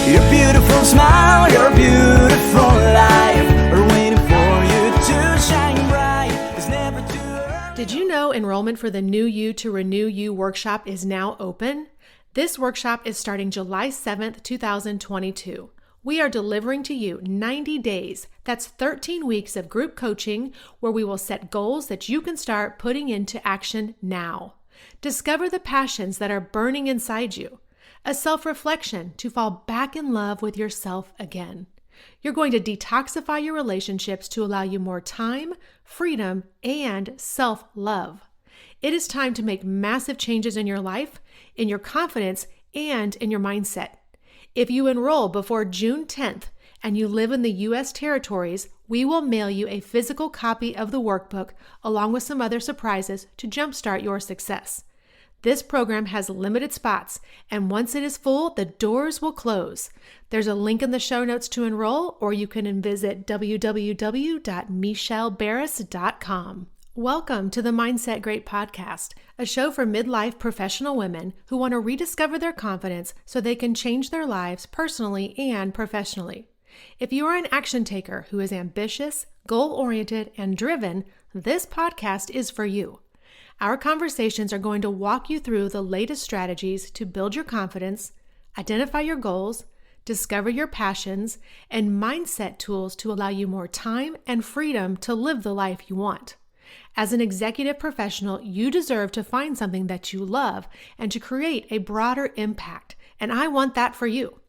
Your beautiful smile, your beautiful life are waiting for you to shine bright. It's never too early. Did you know enrollment for the New You to Renew You workshop is now open? This workshop is starting July 7th, 2022. We are delivering to you 90 days. That's 13 weeks of group coaching where we will set goals that you can start putting into action now. Discover the passions that are burning inside you. A self-reflection to fall back in love with yourself again. You're going to detoxify your relationships to allow you more time, freedom, and self-love. It is time to make massive changes in your life, in your confidence, and in your mindset. If you enroll before June 10th and you live in the U.S. territories, we will mail you a physical copy of the workbook along with some other surprises to jumpstart your success. This program has limited spots, and once it is full, the doors will close. There's a link in the show notes to enroll, or you can visit www.michellebarris.com. Welcome to the Mindset Great Podcast, a show for midlife professional women who want to rediscover their confidence so they can change their lives personally and professionally. If you are an action taker who is ambitious, goal-oriented, and driven, this podcast is for you. Our conversations are going to walk you through the latest strategies to build your confidence, identify your goals, discover your passions, and mindset tools to allow you more time and freedom to live the life you want. As an executive professional, you deserve to find something that you love and to create a broader impact, and I want that for you.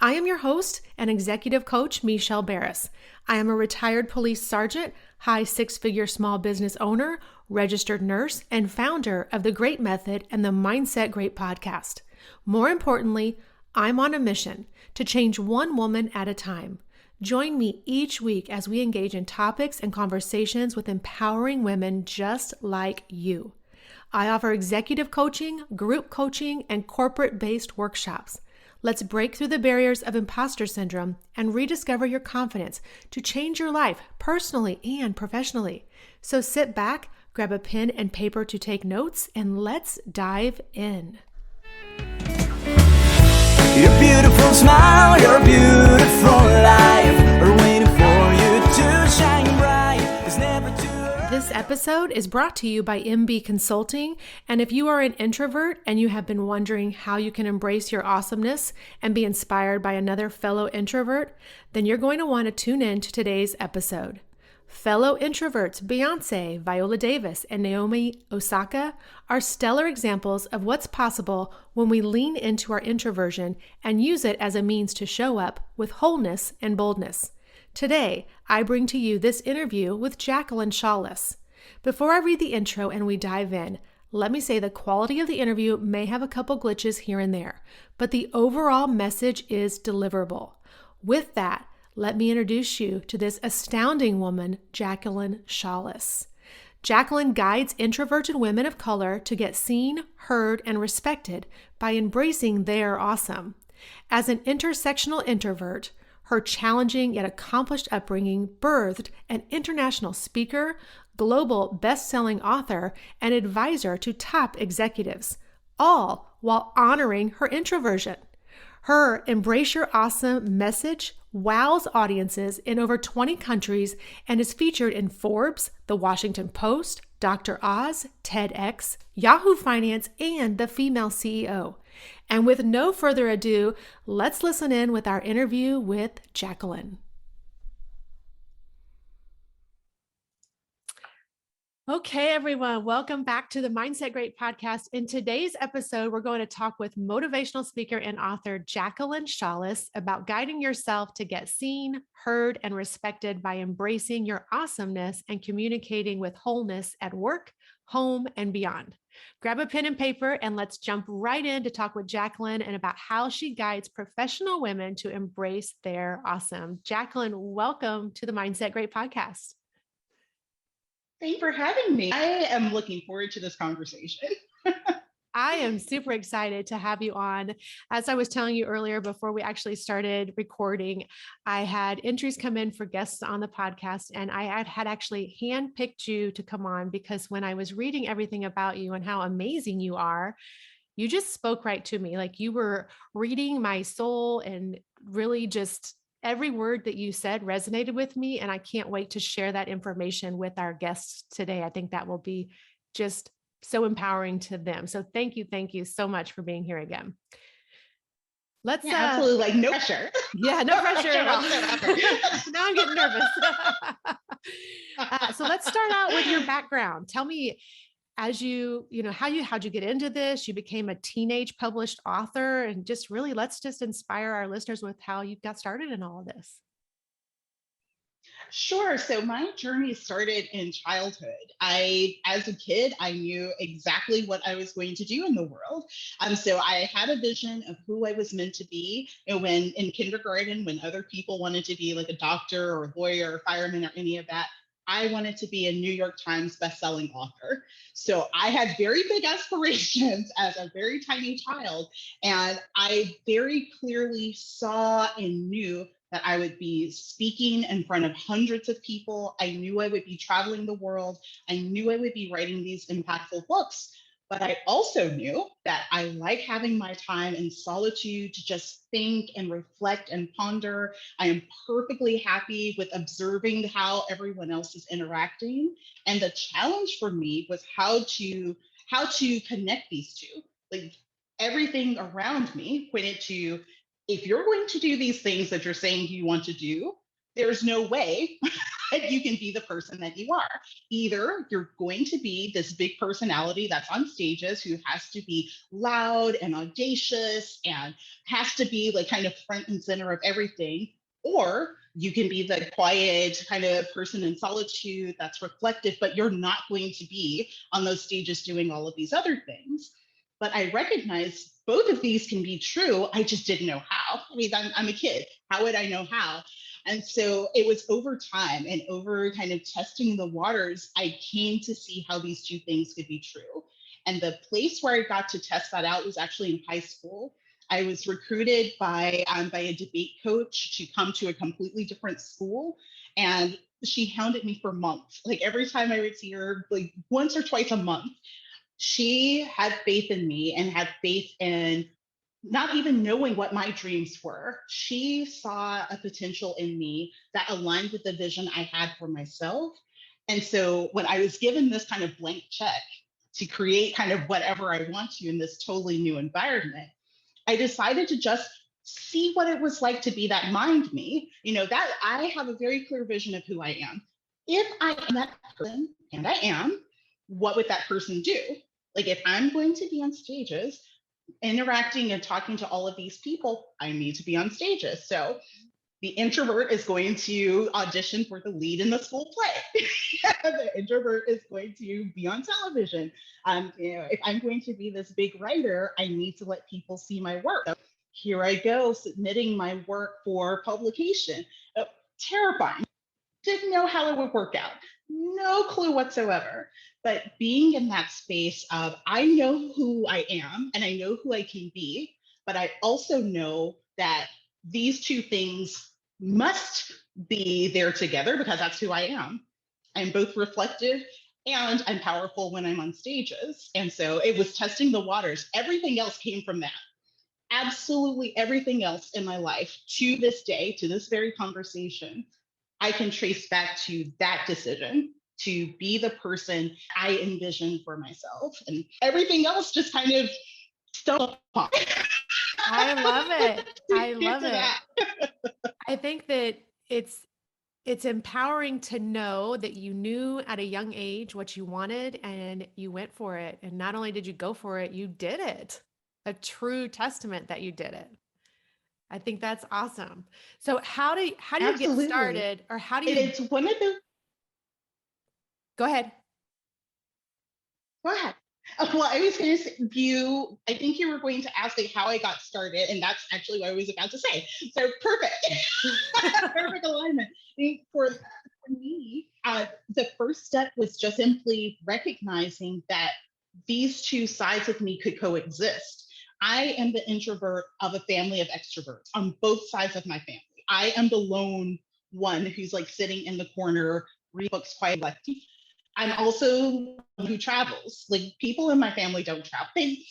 I am your host and executive coach, Michelle Barris. I am a retired police sergeant, high six-figure small business owner, registered nurse, and founder of The Great Method and the Mindset Great podcast. More importantly, I'm on a mission to change one woman at a time. Join me each week as we engage in topics and conversations with empowering women just like you. I offer executive coaching, group coaching, and corporate-based workshops. Let's break through the barriers of imposter syndrome and rediscover your confidence to change your life personally and professionally. So sit back, grab a pen and paper to take notes, and let's dive in. Your beautiful smile, your beautiful life are waiting for you to shine bright. It's never too early. This episode is brought to you by MB Consulting, and if you are an introvert and you have been wondering how you can embrace your awesomeness and be inspired by another fellow introvert, then you're going to want to tune in to today's episode. Fellow introverts Beyonce, Viola Davis, and Naomi Osaka are stellar examples of what's possible when we lean into our introversion and use it as a means to show up with wholeness and boldness. Today, I bring to you this interview with Jacqueline Shaulis. Before I read the intro and we dive in, let me say the quality of the interview may have a couple glitches here and there, but the overall message is deliverable. With that, let me introduce you to this astounding woman, Jacqueline Shaulis. Jacqueline guides introverted women of color to get seen, heard, and respected by embracing their awesome. As an intersectional introvert, her challenging yet accomplished upbringing birthed an international speaker, global best-selling author, and advisor to top executives, all while honoring her introversion. Her Embrace Your Awesome message wows audiences in over 20 countries and is featured in Forbes, The Washington Post, Dr. Oz, TEDx, Yahoo Finance, and The Female CEO. And with no further ado, let's listen in with our interview with Jacqueline. Okay, everyone, welcome back to the Mindset Great podcast. In today's episode, we're going to talk with motivational speaker and author Jacqueline Shaulis about guiding yourself to get seen, heard, and respected by embracing your awesomeness and communicating with wholeness at work, home, and beyond. Grab a pen and paper and let's jump right in to talk with Jacqueline and about how she guides professional women to embrace their awesome. Jacqueline, welcome to the Mindset Great podcast. Thank you for having me. I am looking forward to this conversation. I am super excited to have you on. As I was telling you earlier, before we actually started recording, I had entries come in for guests on the podcast, and I had actually handpicked you to come on because when I was reading everything about you and how amazing you are, You just spoke right to me. Like you were reading my soul, and really just every word that you said resonated with me. And I can't wait to share that information with our guests today. I think that will be just so empowering to them. So thank you so much for being here again. Let's Yeah, absolutely. Like no pressure. Yeah, no No pressure pressure at all. whatsoever. Now I'm getting nervous. So let's start out with your background. Tell me, as how'd you get into this? You became a teenage published author, and just really let's just inspire our listeners with how you got started in all of this. Sure. So my journey started in childhood. As a kid, I knew exactly what I was going to do in the world. So I had a vision of who I was meant to be. And when in kindergarten, when other people wanted to be like a doctor or a lawyer or fireman or any of that, I wanted to be a New York Times bestselling author. So I had very big aspirations as a very tiny child. And I very clearly saw and knew that I would be speaking in front of hundreds of people. I knew I would be traveling the world. I knew I would be writing these impactful books. But I also knew that I like having my time in solitude to just think and reflect and ponder. I am perfectly happy with observing how everyone else is interacting. And the challenge for me was how to connect these two. Like everything around me pointed to, if you're going to do these things that you're saying you want to do, there's no way that you can be the person that you are. Either you're going to be this big personality that's on stages who has to be loud and audacious and has to be like kind of front and center of everything, or you can be the quiet kind of person in solitude that's reflective, but you're not going to be on those stages doing all of these other things. But I recognize both of these can be true. I just didn't know how. I mean, I'm a kid. How would I know how? And so it was over time and over kind of testing the waters, I came to see how these two things could be true. And the place where I got to test that out was actually in high school. I was recruited by a debate coach to come to a completely different school. And she hounded me for months. Like every time I would see her, like once or twice a month, she had faith in me and had faith in not even knowing what my dreams were. She saw a potential in me that aligned with the vision I had for myself. And so when I was given this kind of blank check to create kind of whatever I want to in this totally new environment, I decided to just see what it was like to be that mind me. That I have a very clear vision of who I am. If I am that person, and I am, what would that person do? Like if I'm going to be on stages, interacting and talking to all of these people, I need to be on stages. So the introvert is going to audition for the lead in the school play. The introvert is going to be on television. If I'm going to be this big writer, I need to let people see my work. So here I go, submitting my work for publication. Terrifying. Didn't know how it would work out. No clue whatsoever. But being in that space of, I know who I am and I know who I can be, but I also know that these two things must be there together because that's who I am. I'm both reflective and I'm powerful when I'm on stages. And so it was testing the waters. Everything else came from that. Absolutely everything else in my life to this day, to this very conversation, I can trace back to that decision to be the person I envisioned for myself. And everything else just kind of stumbled upon. I love it. I love it. I think that it's empowering to know that you knew at a young age what you wanted and you went for it. And not only did you go for it, you did it. A true testament that you did it. I think that's awesome. So how do you get Absolutely. started, or how do you It's one of the, go ahead? go ahead. Well, I was going to say, I think you were going to ask like how I got started, and that's actually what I was about to say. So perfect. Perfect alignment. I think for me, the first step was just simply recognizing that these two sides of me could coexist. I am the introvert of a family of extroverts on both sides of my family. I am the lone one who's like sitting in the corner, reading books quietly. I'm also who travels. Like people in my family don't travel. They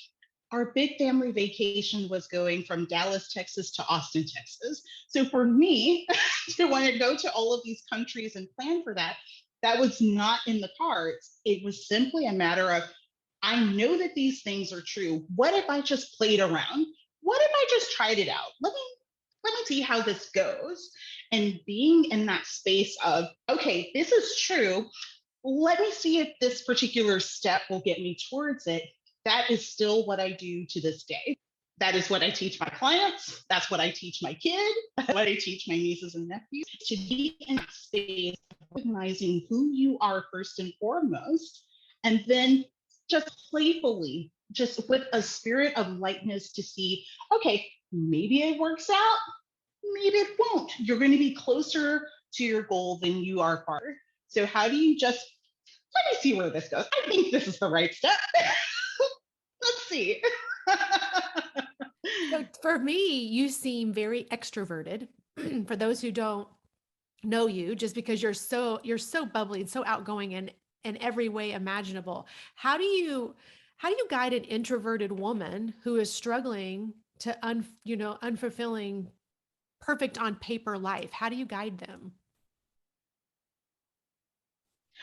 our big family vacation was going from Dallas, Texas to Austin, Texas. So for me to want to go to all of these countries and plan for that, that was not in the cards. It was simply a matter of, I know that these things are true. What if I just played around? What if I just tried it out? Let me see how this goes. And being in that space of, okay, this is true. Let me see if this particular step will get me towards it. That is still what I do to this day. That is what I teach my clients. That's what I teach my kid. That's what I teach my nieces and nephews. To be in that space, recognizing who you are first and foremost, and then just playfully, just with a spirit of lightness to see, okay, maybe it works out, maybe it won't. You're going to be closer to your goal than you are far. So how do you just, let me see where this goes. I think this is the right step. Let's see. So for me, you seem very extroverted. For those who don't know you, just because you're so bubbly and so outgoing and in every way imaginable. How do you guide an introverted woman who is struggling to unfulfilling perfect on paper life? How do you guide them?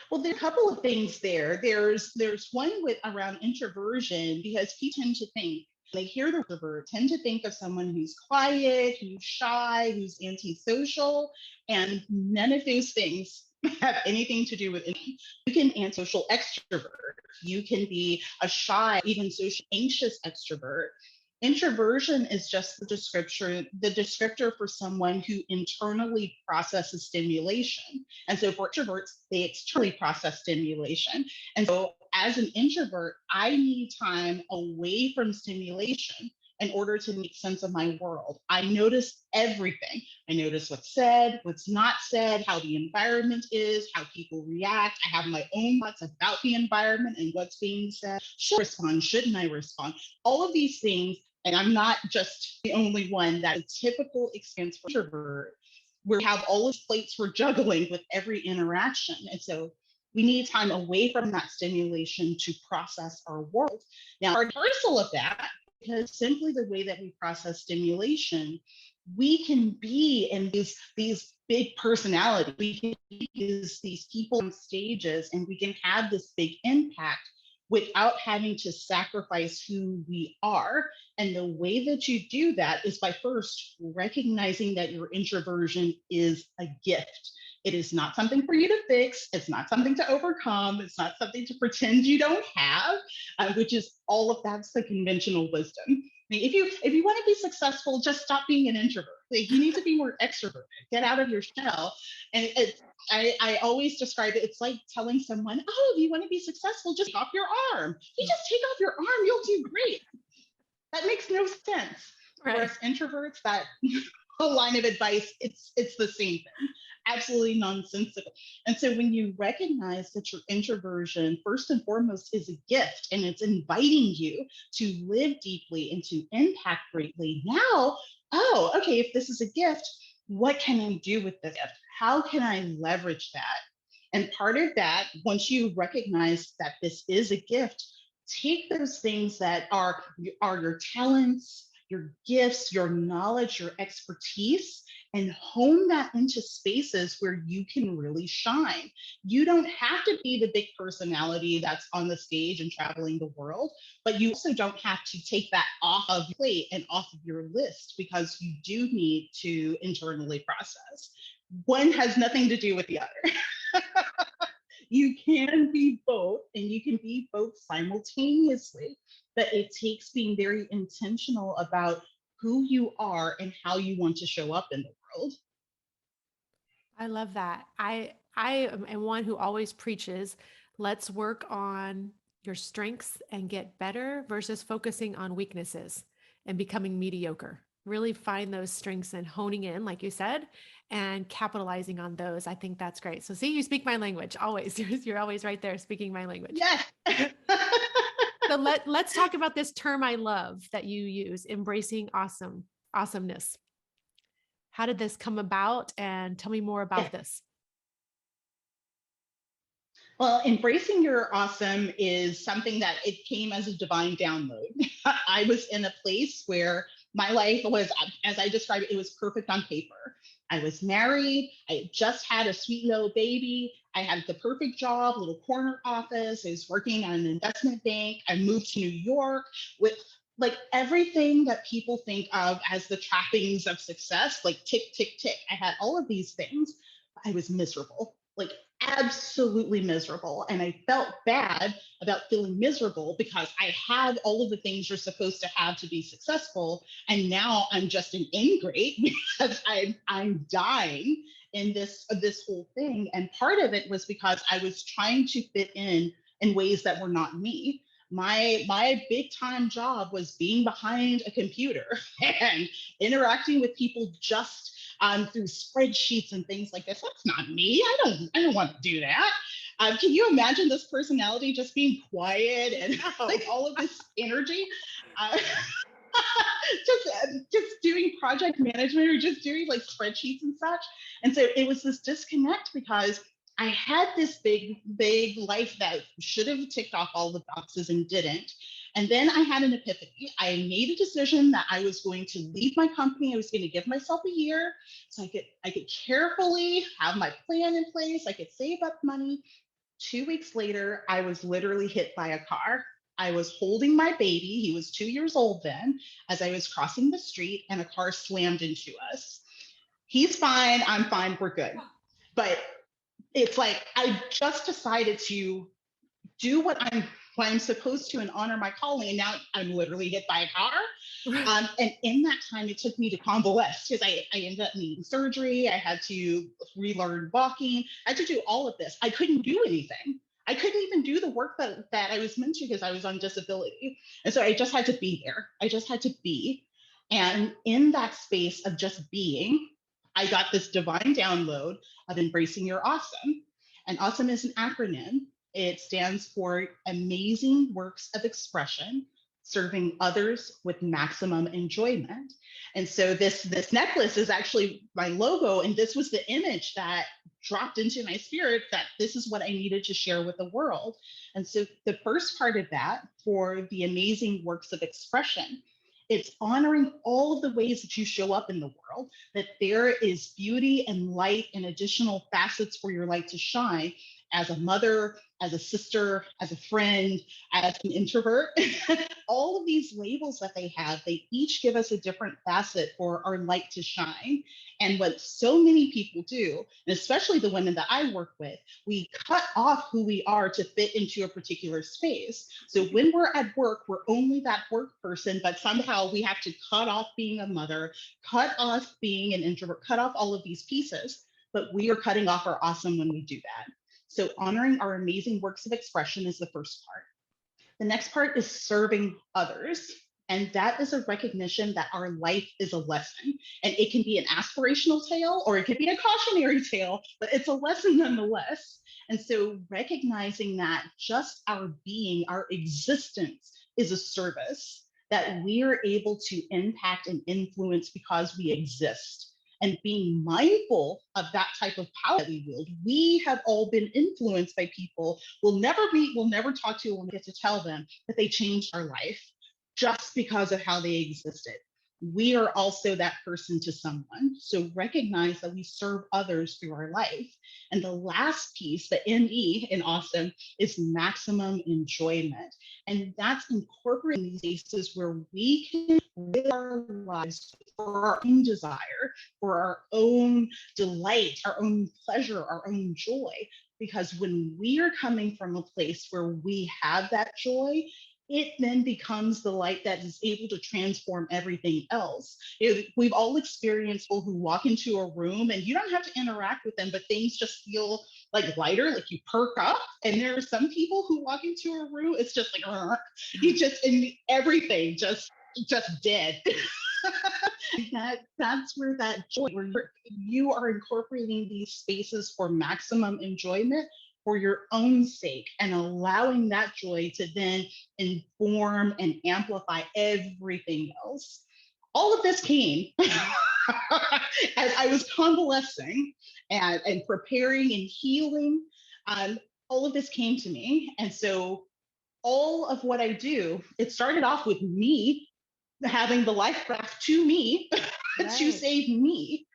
Well, there are a couple of things there. There's one with around introversion, because people tend to think, they hear the introvert, tend to think of someone who's quiet, who's shy, who's antisocial, and none of those things have anything to do with it. You can be a social extrovert. You can be a shy, even social anxious extrovert. Introversion is just the descriptor for someone who internally processes stimulation. And so for introverts, they externally process stimulation. And so as an introvert, I need time away from stimulation in order to make sense of my world. I notice everything. I notice what's said, what's not said, how the environment is, how people react. I have my own thoughts about the environment and what's being said. Should I respond? Shouldn't I respond? All of these things. And I'm not just the only one. That is typical experience for introvert, where we have all these plates we're juggling with every interaction. And so we need time away from that stimulation to process our world. Now, our reversal of that, because simply the way that we process stimulation, we can be in these big personalities. We can be these people on stages, and we can have this big impact without having to sacrifice who we are. And the way that you do that is by first recognizing that your introversion is a gift. It is not something for you to fix. It's not something to overcome. It's not something to pretend you don't have, which is all of that's the conventional wisdom. I mean, if you want to be successful, just stop being an introvert. Like, you need to be more extroverted. Get out of your shell. And I always describe it. It's like telling someone, "Oh, if you want to be successful, just take off your arm. You just take off your arm, you'll do great." That makes no sense. Right. Whereas introverts, that line of advice, it's the same thing. Absolutely nonsensical. And so when you recognize that your introversion, first and foremost, is a gift, and it's inviting you to live deeply and to impact greatly. Now, oh, okay, if this is a gift, what can I do with this gift? How can I leverage that? And part of that, once you recognize that this is a gift, take those things that are your talents, your gifts, your knowledge, your expertise, and hone that into spaces where you can really shine. You don't have to be the big personality that's on the stage and traveling the world, but you also don't have to take that off of your plate and off of your list, because you do need to internally process. One has nothing to do with the other. You can be both, and you can be both simultaneously, but it takes being very intentional about who you are and how you want to show up in the world. I love that. I am one who always preaches, let's work on your strengths and get better versus focusing on weaknesses and becoming mediocre. Really find those strengths and honing in, like you said, and capitalizing on those. I think that's great. So see, you speak my language always. You're always right there speaking my language. Yes. So let's talk about this term I love that you use, embracing awesomeness. How did this come about? And tell me more about this. Well, embracing your awesome is something that it came as a divine download. I was in a place where my life was, as I described it, it was perfect on paper. I was married. I had just had a sweet little baby. I had the perfect job, little corner office. I was working at an investment bank. I moved to New York with like everything that people think of as the trappings of success, like tick, tick, tick. I had all of these things. I was miserable, like absolutely miserable. And I felt bad about feeling miserable because I had all of the things you're supposed to have to be successful. And now I'm just an ingrate because I'm dying in this whole thing. And part of it was because I was trying to fit in ways that were not me. My big time job was being behind a computer and interacting with people just through spreadsheets and things like this. That's not me. I don't want to do that. Can you imagine this personality just being quiet and like all of this energy? Uh, just doing project management or just doing like spreadsheets and such. And so it was this disconnect because I had this big life that should have ticked off all the boxes and didn't. And then I had an epiphany. I made a decision that I was going to leave my company. I was going to give myself a year so I could carefully have my plan in place. I could save up money. 2 weeks later, I was literally hit by a car. I was holding my baby. He was 2 years old then, as I was crossing the street, and a car slammed into us. He's fine. I'm fine. We're good. But it's like I just decided to do what I'm supposed to and honor my calling. And now I'm literally hit by a car. And in that time, it took me to convalesce because I ended up needing surgery. I had to relearn walking. I had to do all of this. I couldn't do anything. I couldn't even do the work that I was meant to because I was on disability. And so I just had to be there. I just had to be. And in that space of just being, I got this divine download of embracing your awesome. And awesome is an acronym. It stands for Amazing Works of Expression, Serving Others with Maximum Enjoyment. And so this necklace is actually my logo, and this was the image that dropped into my spirit that this is what I needed to share with the world. And so the first part of that for the amazing works of expression, it's honoring all of the ways that you show up in the world, that there is beauty and light and additional facets for your light to shine as a mother, as a sister, as a friend, as an introvert. All of these labels that they have, they each give us a different facet for our light to shine. And what so many people do, and especially the women that I work with, we cut off who we are to fit into a particular space. So when we're at work, we're only that work person, but somehow we have to cut off being a mother, cut off being an introvert, cut off all of these pieces. But we are cutting off our awesome when we do that. So honoring our amazing works of expression is the first part. The next part is serving others. And that is a recognition that our life is a lesson. And it can be an aspirational tale or it can be a cautionary tale, but it's a lesson nonetheless. And so recognizing that just our being, our existence is a service that we are able to impact and influence because we exist, and being mindful of that type of power that we wield. We have all been influenced by people we'll never meet, we'll never talk to, we'll get to tell them that they changed our life just because of how they existed. We are also that person to someone. So recognize that we serve others through our life. And the last piece, the ME in awesome, is maximum enjoyment. And that's incorporating these spaces where we can live our lives for our own desire, for our own delight, our own pleasure, our own joy. Because when we are coming from a place where we have that joy, it then becomes the light that is able to transform everything else. We've all experienced people who walk into a room and you don't have to interact with them, but things just feel like lighter, like you perk up. And there are some people who walk into a room, it's just like, you just, and everything just dead. That's where that joy, where you are incorporating these spaces for maximum enjoyment for your own sake and allowing that joy to then inform and amplify everything else. All of this came as I was convalescing and preparing and healing. all of this came to me. And so all of what I do, it started off with me having the life raft to me to Right. save me.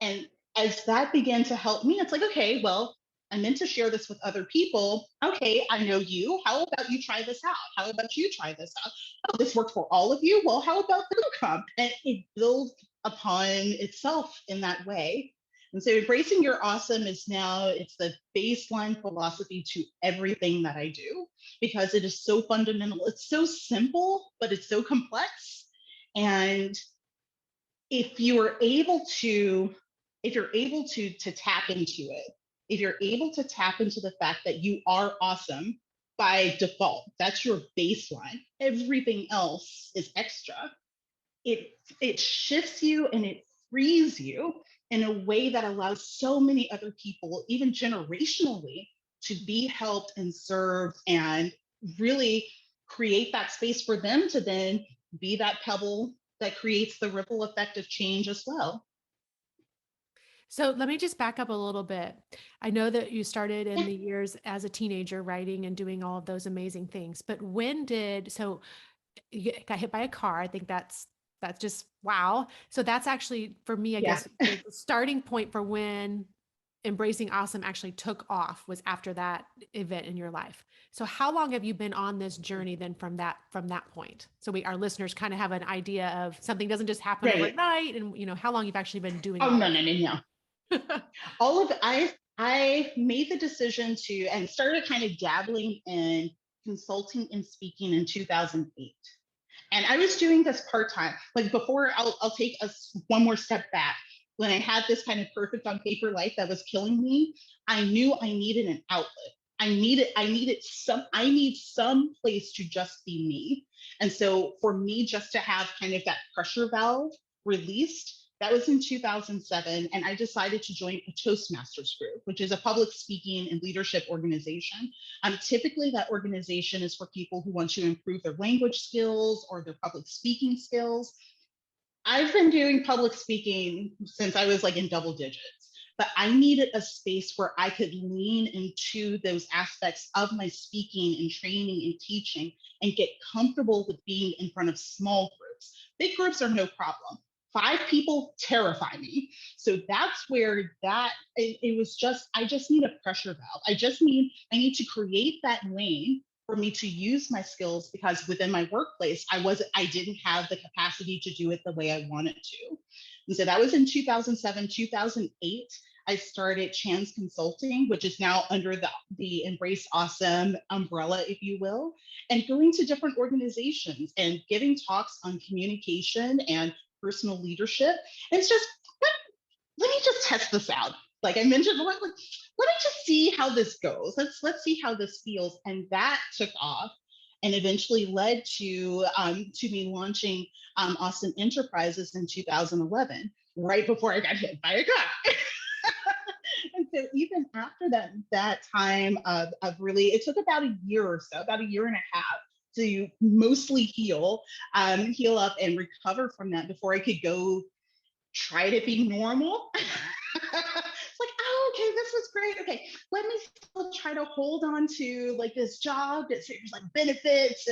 And as that began to help me, it's like, okay, well, I'm meant to share this with other people. Okay, I know you. How about you try this out? How about you try this out? Oh, this worked for all of you. Well, how about the come? And it builds upon itself in that way. And so embracing your awesome is now it's the baseline philosophy to everything that I do because it is so fundamental. It's so simple, but it's so complex. And if you are able to if you're able to tap into it, if you're able to tap into the fact that you are awesome by default, that's your baseline, everything else is extra. It shifts you and it frees you in a way that allows so many other people, even generationally, to be helped and served and really create that space for them to then be that pebble that creates the ripple effect of change as well. So let me just back up a little bit. I know that you started in Yeah, the years as a teenager writing and doing all of those amazing things, but so you got hit by a car. I think that's just wow. So that's actually for me, I yeah. guess the starting point for when embracing awesome actually took off was after that event in your life. So how long have you been on this journey then from that point? So our listeners kind of have an idea of something doesn't just happen Right. overnight and how long you've actually been doing Oh all no, of no, no, no. it. All of I made the decision to and started kind of dabbling in consulting and speaking in 2008. And I was doing this part-time. Like before, I'll take us one more step back. When I had this kind of perfect on paper life that was killing me, I knew I needed an outlet. I need some place to just be me. And so for me, just to have kind of that pressure valve released, that was in 2007. And I decided to join a Toastmasters group, which is a public speaking and leadership organization. Typically, that organization is for people who want to improve their language skills or their public speaking skills. I've been doing public speaking since I was like in double digits, but I needed a space where I could lean into those aspects of my speaking and training and teaching and get comfortable with being in front of small groups. Big groups are no problem. 5 people terrify me. So that's where it was just, I just need a pressure valve. I need to create that lane for me to use my skills because within my workplace, I didn't have the capacity to do it the way I wanted to. And so that was in 2007, 2008. I started Chance Consulting, which is now under the Embrace Awesome umbrella, if you will, and going to different organizations and giving talks on communication and personal leadership. And it's just, let me just test this out. Like I mentioned, let me just see how this goes. Let's see how this feels. And that took off and eventually led to me launching Awesome Enterprises in 2011, right before I got hit by a car. And so even after that time of really, it took about a year or so, about a year and a half to mostly heal up and recover from that before I could go try to be normal. It's like, oh, okay, this was great. Okay, let me still try to hold on to like this job that there's like benefits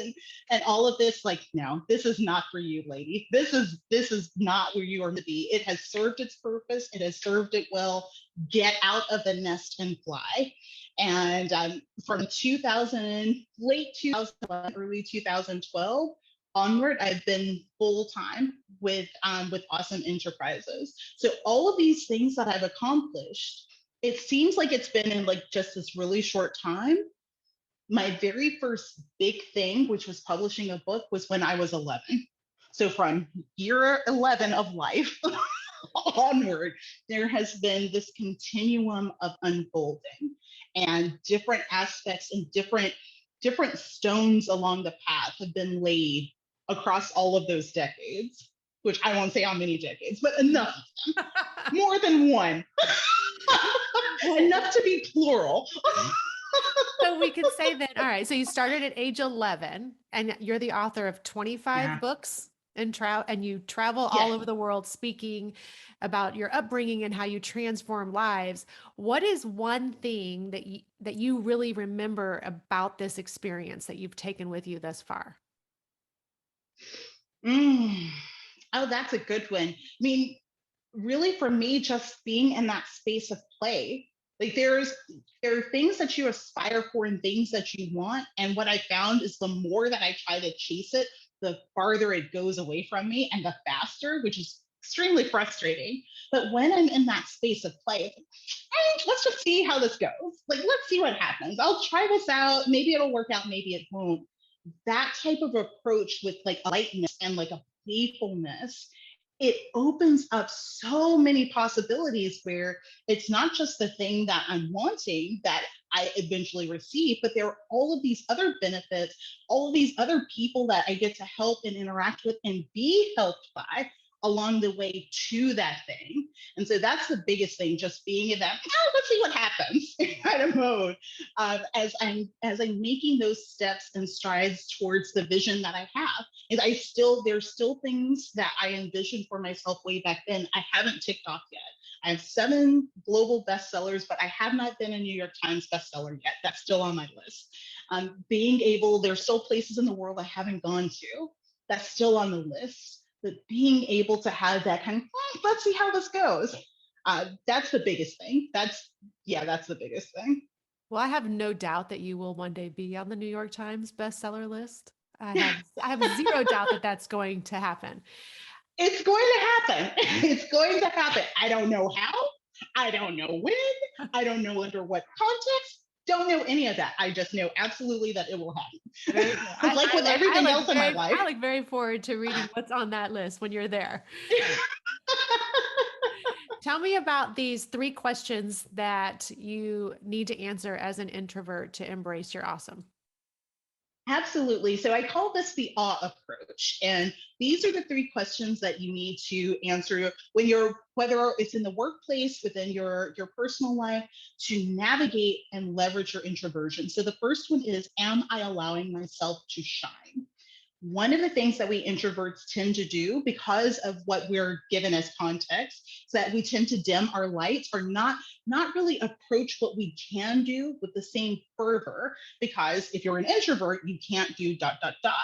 and all of this. Like, no, this is not for you, lady. This is not where you are to be. It has served its purpose. It has served it well. Get out of the nest and fly. And from 2000, late 2011, early 2012 onward, I've been full time with Awesome Enterprises. So all of these things that I've accomplished, it seems like it's been in like just this really short time. My very first big thing, which was publishing a book, was when I was 11. So from year 11 of life onward, there has been this continuum of unfolding and different aspects and different stones along the path have been laid across all of those decades, which I won't say how many decades, but enough, more than one, enough to be plural. So we could say that, all right, so you started at age 11 and you're the author of 25 Yeah. books. and you travel all Yes. over the world speaking about your upbringing and how you transform lives. What is one thing that you really remember about this experience that you've taken with you thus far? Mm. Oh, that's a good one. I mean, really for me, just being in that space of play. Like there are things that you aspire for and things that you want. And what I found is the more that I try to chase it, the farther it goes away from me and the faster, which is extremely frustrating. But when I'm in that space of play, it's like, let's just see how this goes. Like, let's see what happens. I'll try this out. Maybe it'll work out, maybe it won't. That type of approach with like a lightness and like a playfulness, it opens up so many possibilities where it's not just the thing that I'm wanting that I eventually receive, but there are all of these other benefits, all of these other people that I get to help and interact with and be helped by along the way to that thing. And so that's the biggest thing, just being in that, oh, let's see what happens kind of mode. As I'm making those steps and strides towards the vision that I have. Is there's still things that I envisioned for myself way back then I haven't ticked off yet. I have 7 global bestsellers, but I have not been a New York Times bestseller yet. That's still on my list. There's still places in the world I haven't gone to. That's still on the list. But being able to have that kind of, let's see how this goes. That's the biggest thing. That's the biggest thing. Well, I have no doubt that you will one day be on the New York Times bestseller list. I have zero doubt that that's going to happen. It's going to happen. It's going to happen. I don't know how. I don't know when. I don't know under what context. Don't know any of that. I just know absolutely that it will happen. Like with everything else in my life. I look very forward to reading what's on that list when you're there. Tell me about these 3 questions that you need to answer as an introvert to embrace your awesome. Absolutely. So I call this the awe approach. And these are the 3 questions that you need to answer whether it's in the workplace, within your personal life, to navigate and leverage your introversion. So the first one is, am I allowing myself to shine? One of the things that we introverts tend to do because of what we're given as context is that we tend to dim our lights or not really approach what we can do with the same fervor, because if you're an introvert, you can't do dot, dot, dot.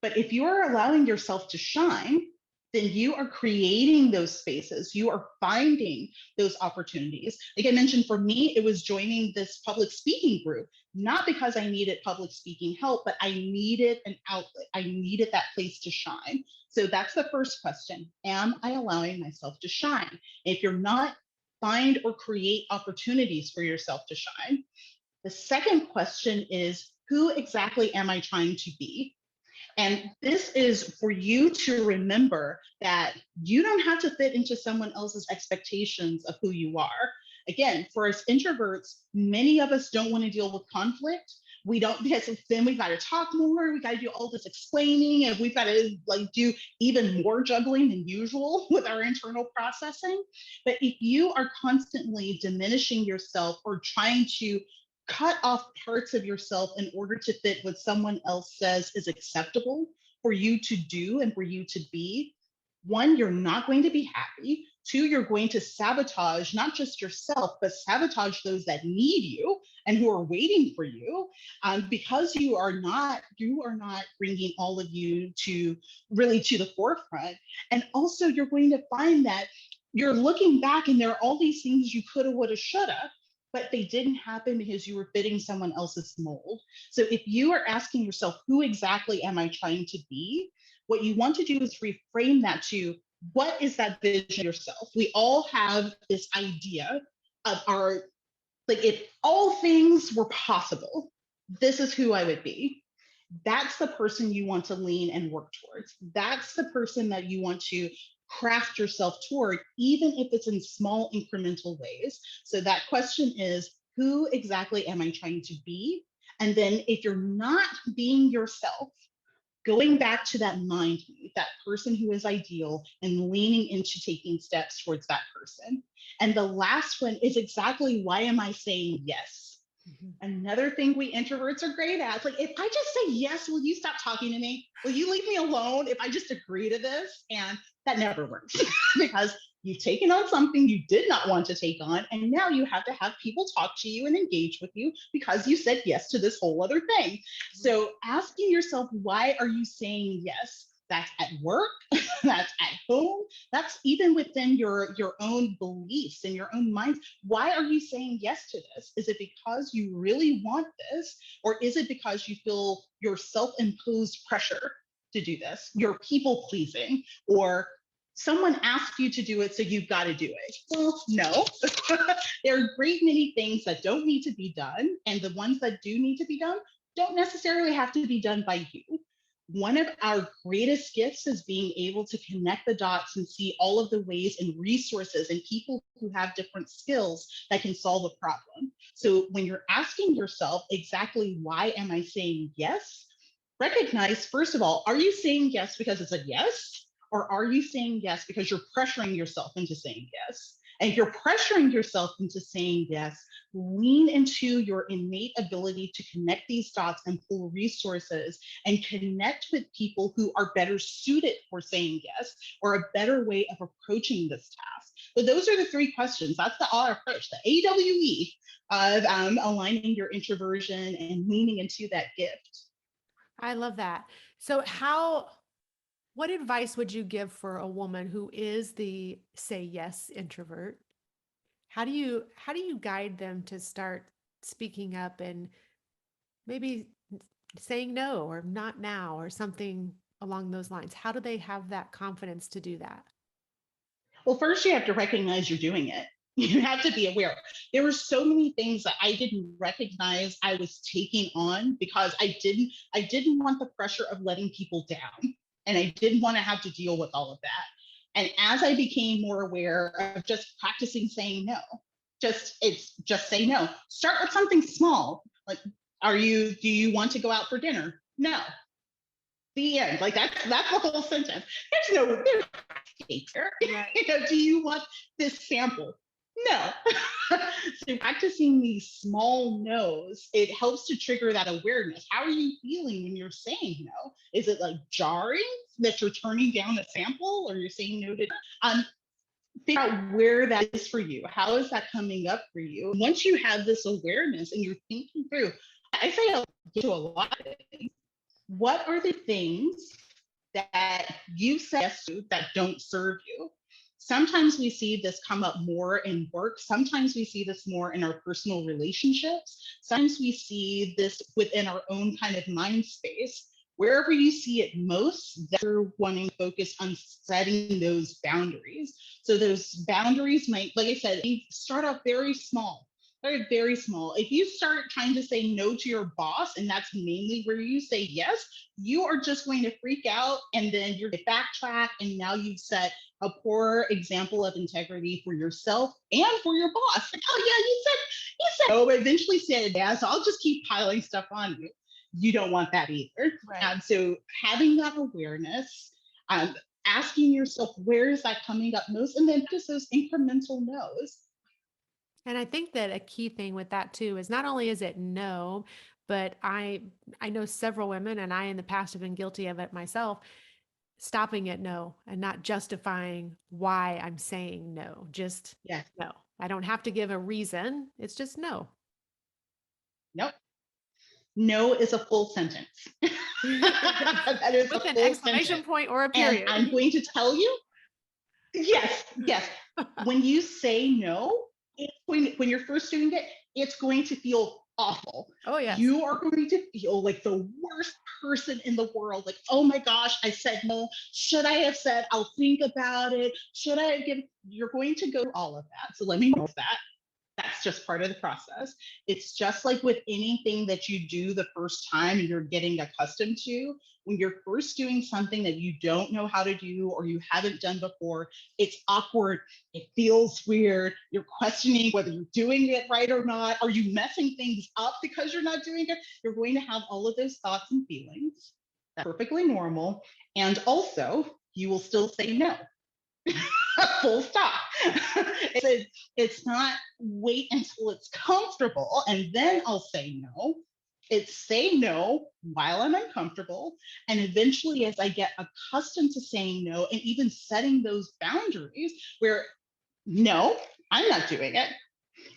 But if you are allowing yourself to shine, then you are creating those spaces. You are finding those opportunities. Like I mentioned, for me, it was joining this public speaking group, not because I needed public speaking help, but I needed an outlet. I needed that place to shine. So that's the first question. Am I allowing myself to shine? If you're not, find or create opportunities for yourself to shine. The second question is, who exactly am I trying to be? And this is for you to remember that you don't have to fit into someone else's expectations of who you are. Again, for us introverts, many of us don't want to deal with conflict. We don't, because then we've got to talk more, we got to do all this explaining, and we've got to like do even more juggling than usual with our internal processing. But if you are constantly diminishing yourself or trying to cut off parts of yourself in order to fit what someone else says is acceptable for you to do and for you to be, 1, you're not going to be happy. 2, you're going to sabotage not just yourself, but sabotage those that need you and who are waiting for you, because you are not bringing all of you to really to the forefront. And also, you're going to find that you're looking back and there are all these things you coulda, woulda, shoulda, but they didn't happen because you were fitting someone else's mold. So if you are asking yourself, who exactly am I trying to be? What you want to do is reframe that to, what is that vision of yourself? We all have this idea of like, if all things were possible, this is who I would be. That's the person you want to lean and work towards. That's the person that you want to craft yourself toward, even if it's in small incremental ways. So that question is, who exactly am I trying to be? And then if you're not being yourself, going back to that mind, that person who is ideal, and leaning into taking steps towards that person. And the last one is exactly, why am I saying yes? Another thing we introverts are great at, like, if I just say yes, will you stop talking to me? Will you leave me alone if I just agree to this? And that never works because you've taken on something you did not want to take on. And now you have to have people talk to you and engage with you because you said yes to this whole other thing. So asking yourself, why are you saying yes? That's at work, that's at home, that's even within your own beliefs and your own mind. Why are you saying yes to this? Is it because you really want this? Or is it because you feel your self imposed pressure to do this? You're people pleasing, or someone asked you to do it, so you've got to do it. Well, no. There are a great many things that don't need to be done. And the ones that do need to be done don't necessarily have to be done by you. One of our greatest gifts is being able to connect the dots and see all of the ways and resources and people who have different skills that can solve a problem. So when you're asking yourself exactly why am I saying yes, recognize, first of all, are you saying yes because it's a yes? Or are you saying yes because you're pressuring yourself into saying yes? And if you're pressuring yourself into saying yes, lean into your innate ability to connect these dots and pull resources and connect with people who are better suited for saying yes or a better way of approaching this task. But those are the three questions. That's the R approach, the AWE of aligning your introversion and leaning into that gift. I love that. So what advice would you give for a woman who is the say yes introvert? How do you guide them to start speaking up and maybe saying no or not now or something along those lines? How do they have that confidence to do that? Well, first you have to recognize you're doing it. You have to be aware. There were so many things that I didn't recognize I was taking on because I didn't want the pressure of letting people down. And I didn't want to have to deal with all of that. And as I became more aware of just practicing saying no, just say no. Start with something small. Like, do you want to go out for dinner? No. The end. Like that's the whole sentence. There's here. Right. Do you want this sample? No. So practicing these small no's, it helps to trigger that awareness. How are you feeling when you're saying no? Is it like jarring that you're turning down a sample or you're saying no to figure out where that is for you. How is that coming up for you? Once you have this awareness and you're thinking through, I say I'll get to a lot of things. What are the things that you say yes to that don't serve you? Sometimes we see this come up more in work. Sometimes we see this more in our personal relationships. Sometimes we see this within our own kind of mind space. Wherever you see it most, that you're wanting to focus on setting those boundaries. So those boundaries might, like I said, start off very small. Very, very small. If you start trying to say no to your boss, and that's mainly where you say yes, you are just going to freak out and then you're going to backtrack. And now you've set a poor example of integrity for yourself and for your boss. Like, oh yeah, you said no, but eventually said yes. I'll just keep piling stuff on you. You don't want that either. Right. And so having that awareness, asking yourself, where is that coming up most? And then just those incremental no's. And I think that a key thing with that too is not only is it no, but I know several women, and I in the past have been guilty of it myself, stopping at no and not justifying why I'm saying no. Just Yeah. no. I don't have to give a reason. It's just no. Nope. No is a full sentence. That is With a an full exclamation sentence. point or a And period. I'm going to tell you, yes, yes. When you say no, when you're first doing it, it's going to feel awful. Oh, yes. You are going to feel like the worst person in the world. Like, oh my gosh, I said no. Should I have said, I'll think about it? Should I have given? You're going to go through all of that. So let me know that. That's just part of the process. It's just like with anything that you do the first time and you're getting accustomed to. When you're first doing something that you don't know how to do or you haven't done before, it's awkward. It feels weird. You're questioning whether you're doing it right or not. Are you messing things up because you're not doing it? You're going to have all of those thoughts and feelings. That's perfectly normal. And also, you will still say no. Full stop. It's not wait until it's comfortable and then I'll say no. It's say no while I'm uncomfortable. And eventually, as I get accustomed to saying no and even setting those boundaries where no, I'm not doing it.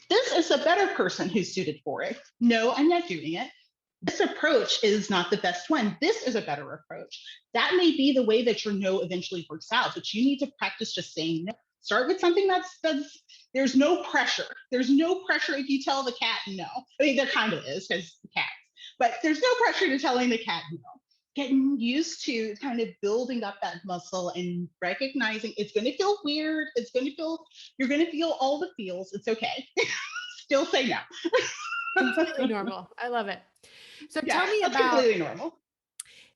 This is a better person who's suited for it. No, I'm not doing it. This approach is not the best one. This is a better approach. That may be the way that your no eventually works out, but you need to practice just saying no. Start with something that's there's no pressure. There's no pressure if you tell the cat no. I mean, there kind of is because the cats, but there's no pressure to telling the cat no. Getting used to kind of building up that muscle and recognizing it's going to feel weird. It's going to feel, you're going to feel all the feels. It's okay. Still say no. Completely normal. I love it. So Yeah, tell me that's about, completely normal.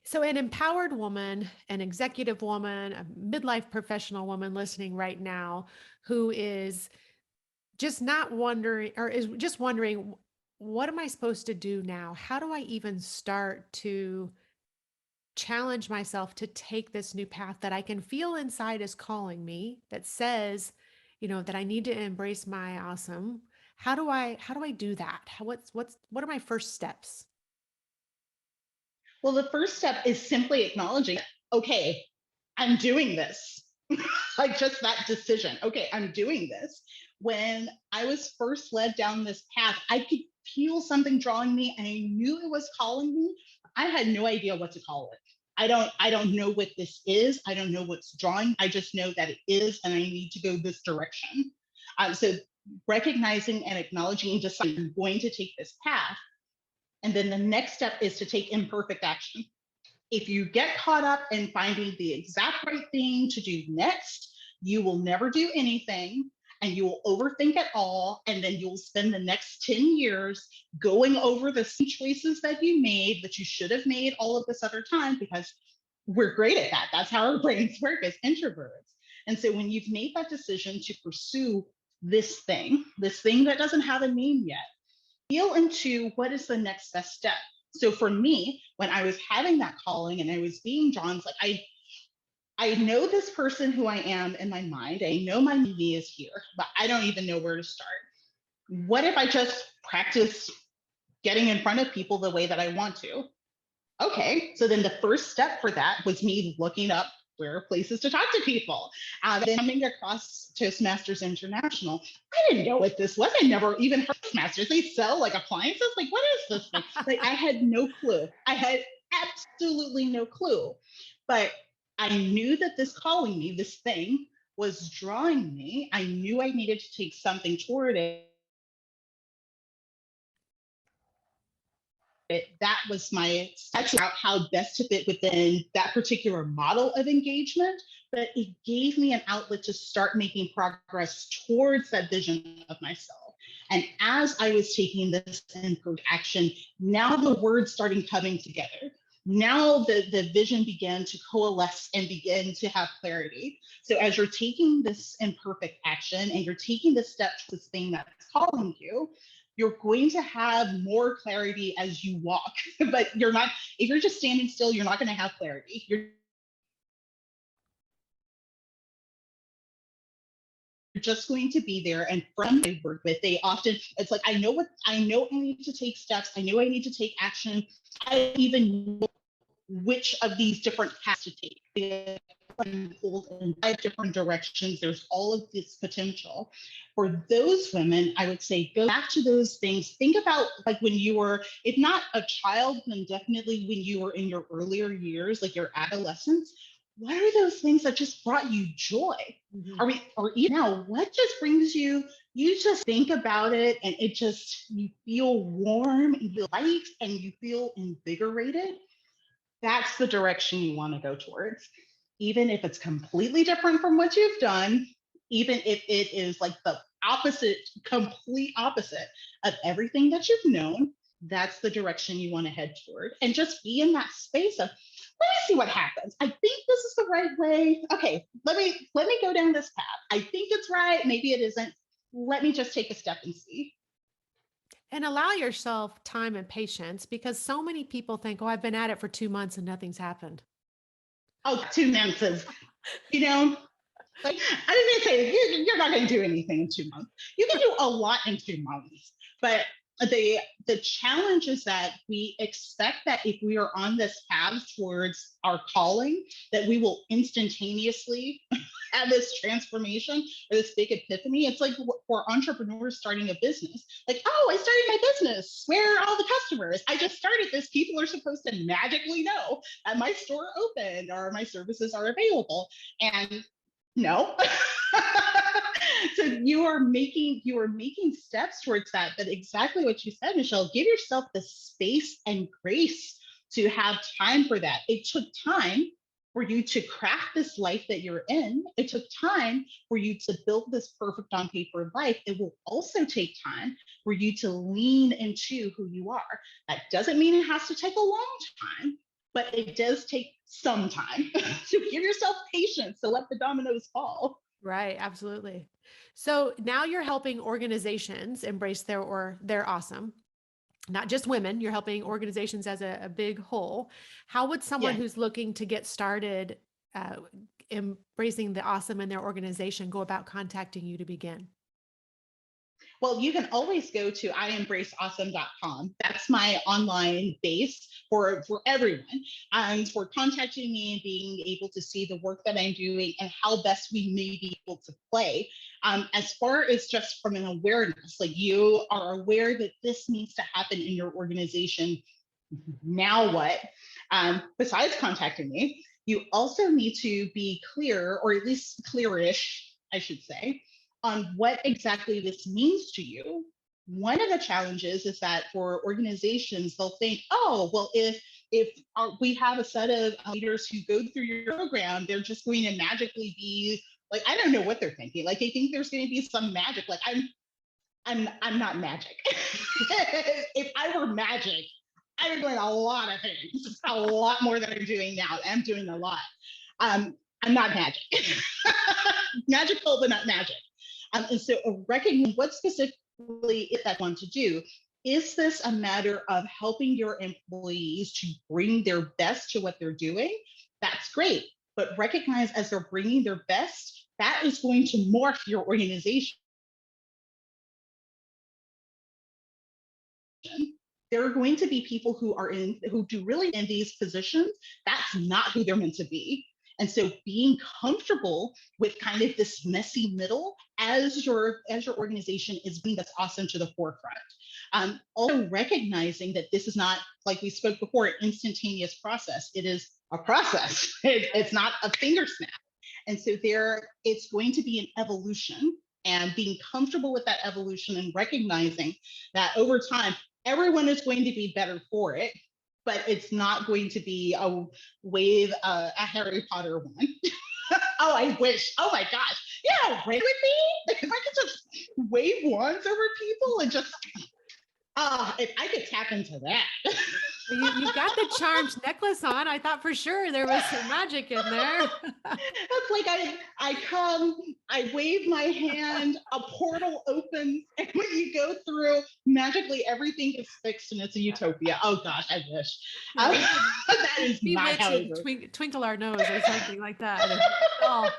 so an empowered woman, an executive woman, a midlife professional woman listening right now who is just not wondering or is just wondering, what am I supposed to do now? How do I even start to challenge myself to take this new path that I can feel inside is calling me, that says, that I need to embrace my awesome? How do I do that? What are my first steps? Well, the first step is simply acknowledging, okay, I'm doing this. Like just that decision. Okay, I'm doing this. When I was first led down this path, I could feel something drawing me and I knew it was calling me. I had no idea what to call it. I don't know what this is. I don't know what's drawing. I just know that it is and I need to go this direction. So recognizing and acknowledging and deciding I'm going to take this path. And then the next step is to take imperfect action. If you get caught up in finding the exact right thing to do next, you will never do anything and you will overthink it all. And then you'll spend the next 10 years going over the same choices that you made that you should have made all of this other time because we're great at that. That's how our brains work as introverts. And so when you've made that decision to pursue this thing that doesn't have a name yet, feel into what is the next best step. So for me, when I was having that calling and I was being drawn, it's like I know this person who I am in my mind. I know my me is here, but I don't even know where to start. What if I just practice getting in front of people the way that I want to? Okay, so then the first step for that was me looking up where are places to talk to people. Then coming across Toastmasters International. I didn't know what this was. I never even heard of Toastmasters. They sell like appliances. Like, what is this thing? Like, I had no clue. I had absolutely no clue. But I knew that this calling me, this thing, was drawing me. I knew I needed to take something toward it. That was my sketch out how best to fit within that particular model of engagement, but it gave me an outlet to start making progress towards that vision of myself. And as I was taking this improved action, now the words started coming together. Now the vision began to coalesce and begin to have clarity. So as you're taking this imperfect action and you're taking the steps to this thing that's calling you're going to have more clarity as you walk, but you're not, if you're just standing still, you're not going to have clarity. You're just going to be there. And from I work with, they often, it's like, I know I need to take steps. I know I need to take action. I even know which of these different paths to take. Pulled in 5 different directions. There's all of this potential. For those women, I would say go back to those things. Think about like when you were, if not a child, then definitely when you were in your earlier years, like your adolescence. What are those things that just brought you joy? Mm-hmm. Or even now, what just brings you? You just think about it, and it just you feel warm, you feel light, and you feel invigorated. That's the direction you want to go towards. Even if it's completely different from what you've done, even if it is like the opposite, complete opposite of everything that you've known, that's the direction you want to head toward. And just be in that space of, let me see what happens. I think this is the right way. Okay, let me go down this path. I think it's right. Maybe it isn't. Let me just take a step and see. And allow yourself time and patience, because so many people think, oh, I've been at it for 2 months and nothing's happened. Oh, 2 months is, you know, Like, I didn't say you're not going to do anything in 2 months. You can do a lot in 2 months, but the challenge is that we expect that if we are on this path towards our calling, that we will instantaneously have this transformation or this big epiphany. It's like for entrepreneurs starting a business, like, oh, I started my business. Where are all the customers? I just started this. People are supposed to magically know that my store opened or my services are available. And no. So you are making steps towards that. But exactly what you said, Michelle, give yourself the space and grace to have time for that. It took time for you to craft this life that you're in. It took time for you to build this perfect on paper life. It will also take time for you to lean into who you are. That doesn't mean it has to take a long time, but it does take some time. So give yourself patience to let the dominoes fall. Right, absolutely. So now you're helping organizations embrace their awesome. Not just women, you're helping organizations as a big whole. How would someone Yeah. who's looking to get started embracing the awesome in their organization go about contacting you to begin? Well, you can always go to iembraceawesome.com. That's my online base for everyone. And for contacting me and being able to see the work that I'm doing and how best we may be able to play. As far as just from an awareness, like you are aware that this needs to happen in your organization. Now what? Besides contacting me, you also need to be clear, or at least clearish, I should say, on what exactly this means to you. One of the challenges is that for organizations, they'll think, oh, well, if we have a set of leaders who go through your program, they're just going to magically be like, I don't know what they're thinking. Like they think there's going to be some magic. Like I'm not magic. If I were magic, I'm doing a lot of things, a lot more than I'm doing now. I'm doing a lot. I'm not magic. Magical, but not magic. And so recognize what specifically is that want to do. Is this a matter of helping your employees to bring their best to what they're doing? That's great. But recognize as they're bringing their best, that is going to morph your organization. There are going to be people who do really in these positions. That's not who they're meant to be. And so being comfortable with kind of this messy middle as your organization is being that's awesome to the forefront. Also recognizing that this is not, like we spoke before, an instantaneous process. It is a process. It's not a finger snap. And so it's going to be an evolution, and being comfortable with that evolution and recognizing that over time, everyone is going to be better for it, but it's not going to be a wave, a Harry Potter one. Oh, I wish. Oh my gosh. Yeah, right with me. If I could just wave wands over people and just, if I could tap into that. You got the charmed necklace on. I thought for sure there was some magic in there. That's like I come, I wave my hand, a portal opens, and when you go through, magically everything is fixed and it's a utopia. Oh gosh, I wish. That is We not how it mentioned works. twinkle our nose or something like that. Oh,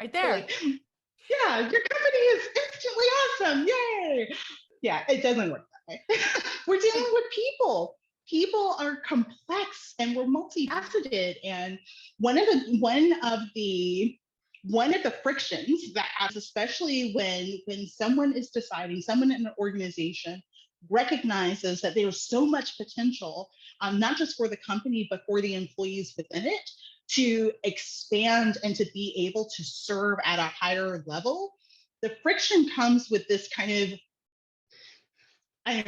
right there. Like, yeah, your company is instantly awesome. Yay. Yeah, it doesn't work that way. We're dealing with people. People are complex and we're multifaceted. And one of the frictions that happens, especially when someone is deciding, someone in an organization recognizes that there's so much potential, not just for the company, but for the employees within it to expand and to be able to serve at a higher level. The friction comes with this kind of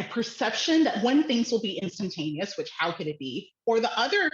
perception that one things will be instantaneous, which how could it be? Or the other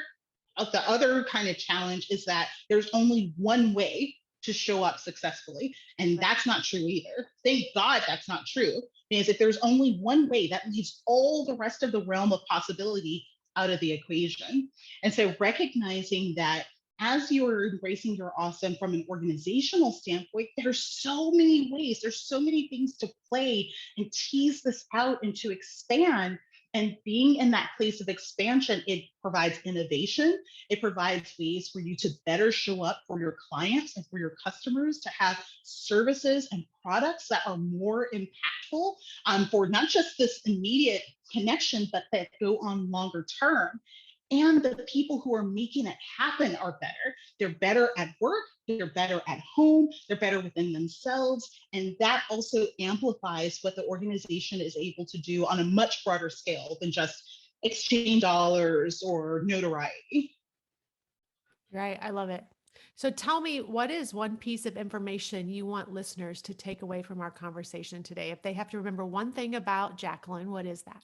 kind of challenge is that there's only one way to show up successfully. And that's not true either. Thank God that's not true. Because if there's only one way, that leaves all the rest of the realm of possibility out of the equation. And so recognizing that as you're embracing your awesome from an organizational standpoint, there's so many ways, there's so many things to play and tease this out and to expand. And being in that place of expansion, it provides innovation. It provides ways for you to better show up for your clients and for your customers, to have services and products that are more impactful, for not just this immediate connection, but that go on longer term. And the people who are making it happen are better. They're better at work, they're better at home, they're better within themselves. And that also amplifies what the organization is able to do on a much broader scale than just exchange dollars or notoriety. Right. I love it. So tell me, what is one piece of information you want listeners to take away from our conversation today? If they have to remember one thing about Jacqueline, what is that?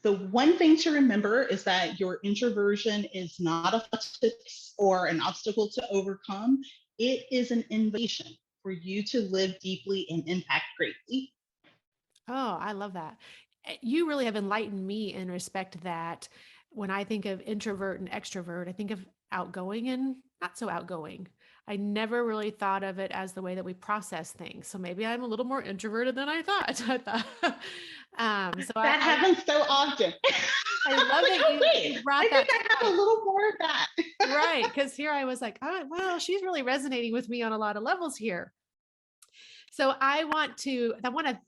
The one thing to remember is that your introversion is not a fix or an obstacle to overcome. It is an invitation for you to live deeply and impact greatly. Oh, I love that. You really have enlightened me in respect that when I think of introvert and extrovert, I think of outgoing and not so outgoing. I never really thought of it as the way that we process things. So maybe I'm a little more introverted than I thought. So That happens so often. I love that you brought I that. think I have a little more of that. Right. Because here I was like, oh, well, she's really resonating with me on a lot of levels here. So I want to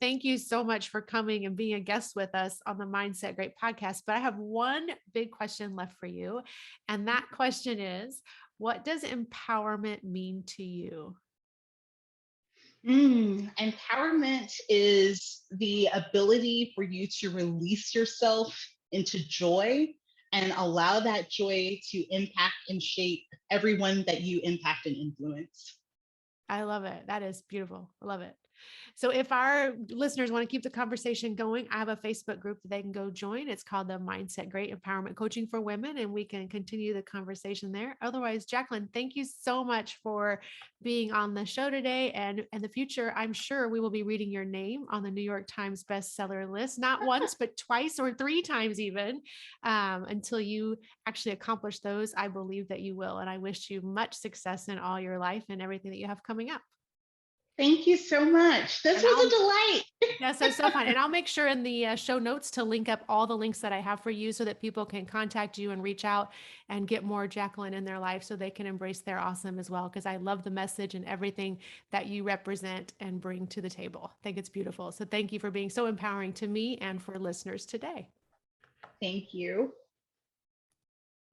thank you so much for coming and being a guest with us on the Mindset Great podcast. But I have one big question left for you. And that question is, what does empowerment mean to you? Empowerment is the ability for you to release yourself into joy and allow that joy to impact and shape everyone that you impact and influence. I love it. That is beautiful. I love it. So if our listeners want to keep the conversation going, I have a Facebook group that they can go join. It's called the Mindset Great Empowerment Coaching for Women, and we can continue the conversation there. Otherwise, Jacqueline, thank you so much for being on the show today. And in the future, I'm sure we will be reading your name on the New York Times bestseller list, not once, but twice or three times even, until you actually accomplish those. I believe that you will. And I wish you much success in all your life and everything that you have coming up. Thank you so much. This was a delight. Yes, that's so fun. And I'll make sure in the show notes to link up all the links that I have for you so that people can contact you and reach out and get more Jacqueline in their life so they can embrace their awesome as well. Because I love the message and everything that you represent and bring to the table. I think it's beautiful. So thank you for being so empowering to me and for listeners today. Thank you.